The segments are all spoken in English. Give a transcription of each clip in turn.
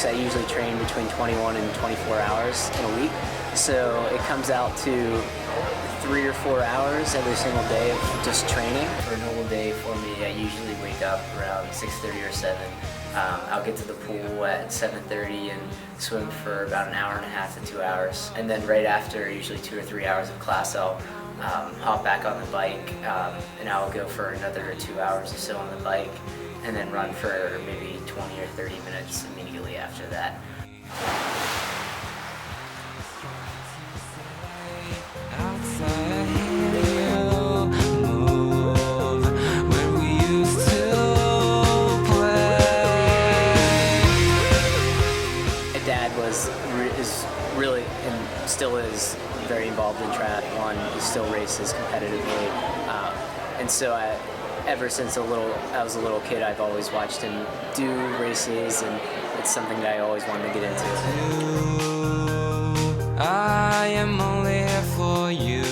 weeks, I usually train between 21 and 24 hours in a week. So it comes out to 3 or 4 hours every single day of just training. For a normal day for me, I usually wake up around 6:30 or 7. I'll get to the pool at 7:30 and swim for about an hour and a half to 2 hours. And then right after, usually 2 or 3 hours of class, I'll hop back on the bike and I'll go for another 2 hours or so on the bike and then run for maybe 20 or 30 minutes immediately after that. Is really and still is very involved in triathlon. He still races competitively, and so ever since I was a little kid, I've always watched him do races, and it's something that I always wanted to get into. I am only here for you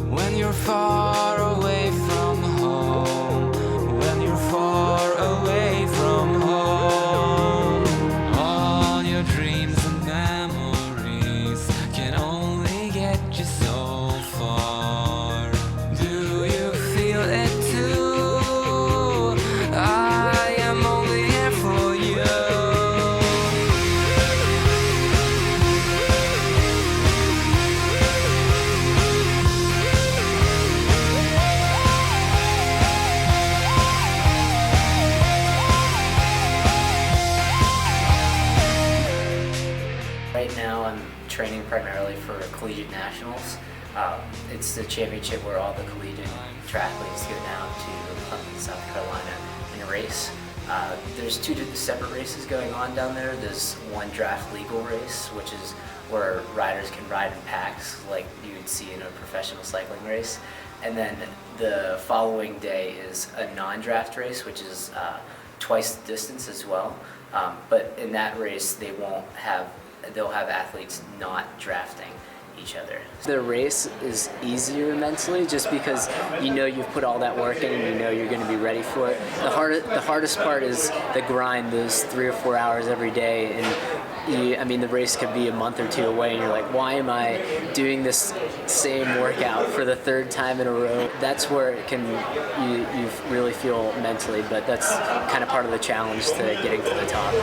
when you're far away from home. When you're far away from home, all your dreams and memories can only get you so far. Do you feel it too? I am only here for you. Right now I'm training primarily for collegiate nationals. It's the championship where all the collegiate triathletes go down to Columbia, South Carolina in a race. There's two separate races going on down there. There's one draft legal race, which is where riders can ride in packs like you would see in a professional cycling race. And then the following day is a non-draft race, which is twice the distance as well. But in that race, they'll have athletes not drafting each other. The race is easier mentally just because you know you've put all that work in and you know you're going to be ready for it. The hardest part is the grind, those 3 or 4 hours every day, and the race could be a month or two away and you're like, why am I doing this same workout for the 3rd time in a row? That's where you really feel mentally, but that's kind of part of the challenge to getting to the top.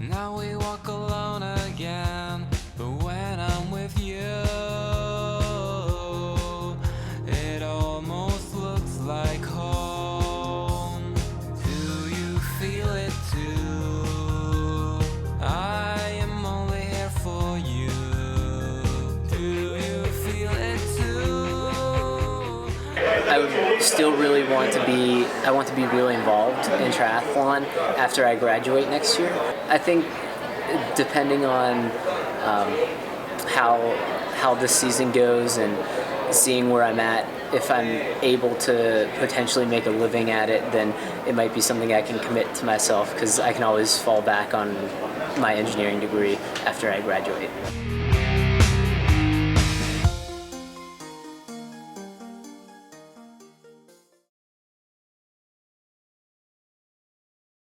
Now we walk alone again, but when I'm with you, it almost looks like home. Do you feel it too? I am only here for you. Do you feel it too? I still really want to be really involved in triathlon after I graduate next year. I think depending on how this season goes and seeing where I'm at, if I'm able to potentially make a living at it, then it might be something I can commit to myself, because I can always fall back on my engineering degree after I graduate.